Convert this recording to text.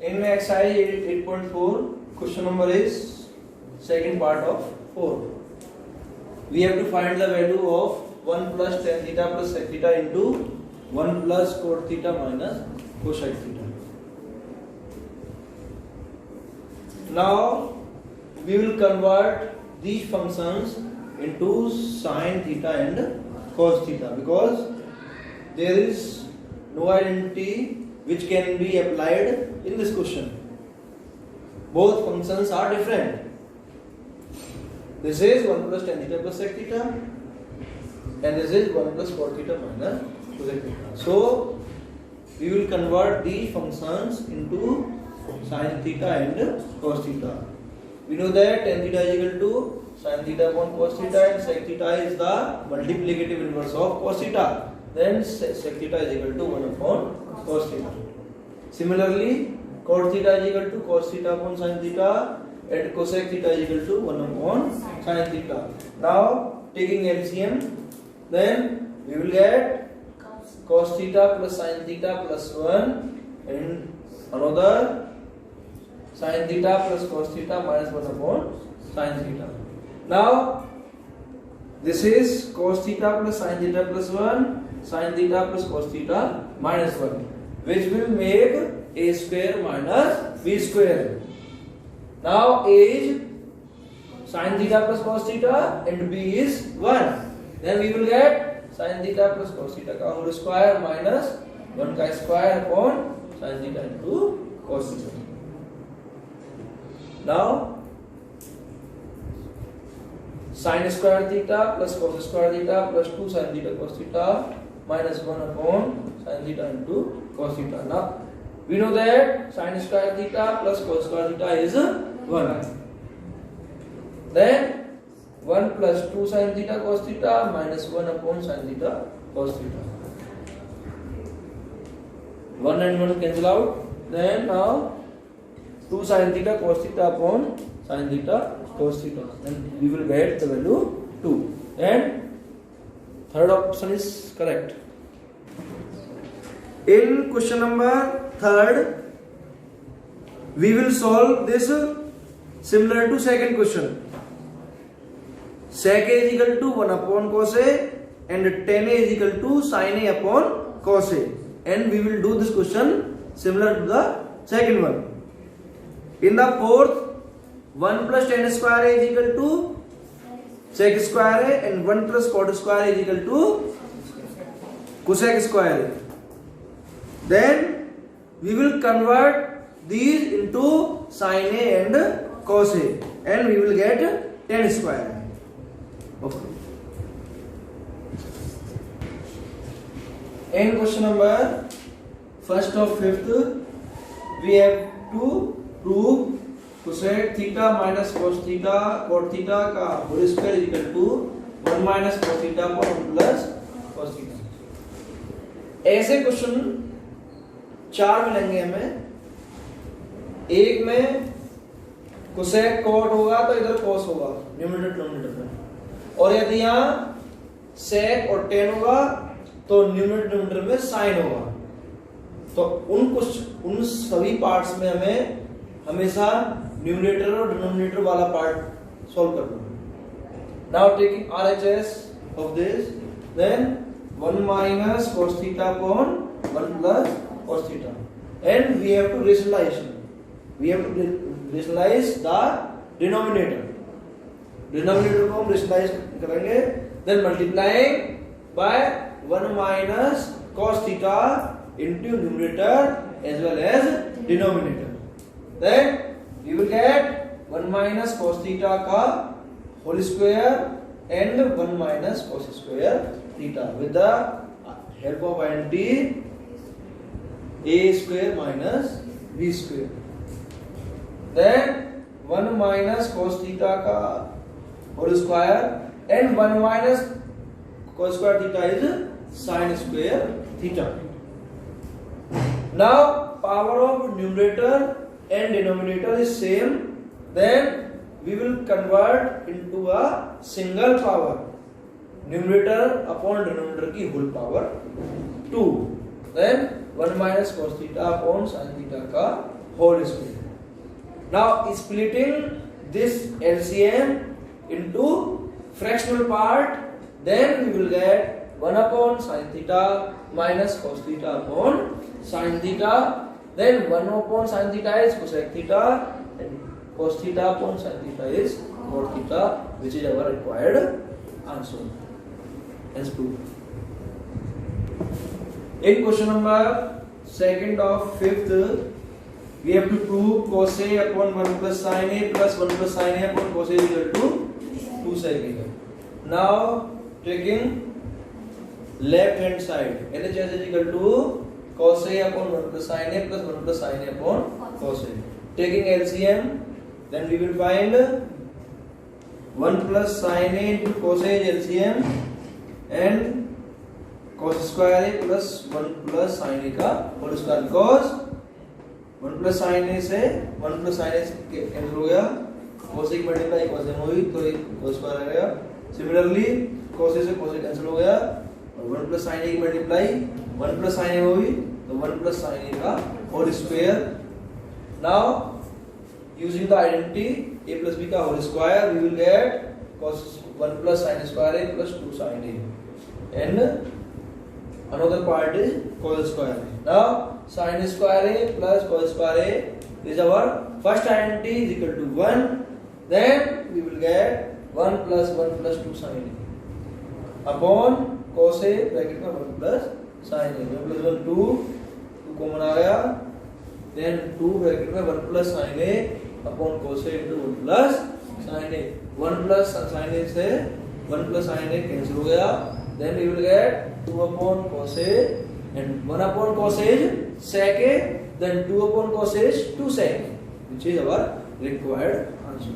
In exercise 8.4, question number is second part of 4. We have to find the value of 1 plus tan theta plus sec theta into 1 plus cot theta minus cosec theta. Now we will convert these functions into sin theta and cos theta because there is no identity which can be applied in this question. Both functions are different. This is 1 plus tan theta plus sec theta and this is 1 plus cot theta minus cosec theta. So we will convert these functions into sin theta and cos theta. We know that tan theta is equal to sin theta upon cos theta and sec theta is the multiplicative inverse of cos theta. Then sec theta is equal to 1 upon cos theta. Similarly, cot theta is equal to cos theta upon sin theta and cosec theta is equal to 1 upon sin theta. Now taking LCM, then we will get cos theta plus sin theta plus 1 and another sin theta plus cos theta minus 1 upon sin theta. Now this is cos theta plus sin theta plus 1, sin theta plus cos theta minus 1, which will make a square minus b square. Now a is sin theta plus cos theta and b is 1. Then we will get sin theta plus cos theta का whole square minus 1 का square upon sin theta into cos theta. Now sin square theta plus cos square theta plus 2 sin theta cos theta minus 1 upon sin theta into cos theta. Now we know that sin square theta plus cos square theta is 1. Then 1 plus 2 sin theta cos theta minus 1 upon sin theta cos theta. 1 and 1 cancel out. Then now 2 sin theta cos theta upon sin theta cos theta. Then we will get the value 2. And third option is correct. In question number 3rd, we will solve this similar to second question. Sec a is equal to 1 upon cos a and tan a is equal to sin a upon cos a. And we will do this question similar to the second one. In the fourth, 1 plus tan square a is equal to sec square a and 1 plus cot square a is equal to cosec square a. Then we will convert these into sin a and cos a and we will get tan square. Okay. In question number 1st of 5th, we have to prove cosec theta minus cos theta cot theta का whole square is equal to 1 minus cos theta upon 1 plus cos theta. ऐसे question 4 मिलेंगे हमें. एक में cosec cot होगा तो इधर cos होगा न्यूमरेटर डिनोमिनेटर में, और यदि यहाँ सेक और टेन होगा तो न्यूमरेटर डिनोमिनेटर में साइन होगा. तो उन सभी पार्ट्स में हमें हमेशा न्यूमरेटर और डिनोमिनेटर वाला पार्ट सॉल्व करना है. Now taking RHS of this, then 1 minus cos theta upon 1 plus cos theta, and we have to rationalize the denominator. Denominator को हम rationalize करेंगे, then multiplying by 1 minus cos theta into numerator as well as denominator. Then we will get 1 minus cos theta का whole square and 1 minus cos square theta with the help of identity a square minus b square. Then 1 minus cos theta का whole square and 1 minus cos square theta is sin square theta. Now power of numerator and denominator is same, then we will convert into a single power. Numerator upon denominator की whole power 2. Then 1 minus cos theta upon sin theta का whole square. Now splitting this LCM into fractional part, then we will get 1 upon sin theta minus cos theta upon sin theta. Then 1 upon sin theta is cosec theta and cos theta upon sin theta is cot theta, which is our required answer. As proved. In question number 2nd of 5th, we have to prove cos A upon 1 plus sin A plus 1 plus sin A upon cos A is equal to 2 sec A. Now taking left hand side, LHS is equal to cos A upon 1 plus sin A plus 1 plus sin A upon cos A. Taking LCM, then we will find 1 plus sin A into cos A is LCM and cos square A plus 1 plus sin A का whole square, because 1 plus sin A से 1 plus sin A cancel हो गया, cos A की multiply cos A में हुई तो cos square आ गया. Similarly cos A से cos A कैंसिल हो गया और 1 plus sin A की मल्टीप्लाई 1 plus sin A में हुई तो 1 plus sin A का whole square. Now using the identity A plus B का whole square, we will get cos 1 plus sin square A plus 2 sin A and another part is cos square A. Now sin square A plus cos square A is our first identity is equal to 1. Then we will get 1 plus 1 plus 2 sin A upon cos A bracket में 1 plus sin A. 1 plus 1 2 common आ गया. Then 2 bracket में 1 plus sin A upon cos A into 1 plus sin A. 1 plus sin A से 1 plus sin A cancel हो गया. Then we will get 2 upon cos A and 1 upon cos A is sec A, then 2 upon cos A is 2 sec A, which is our required answer.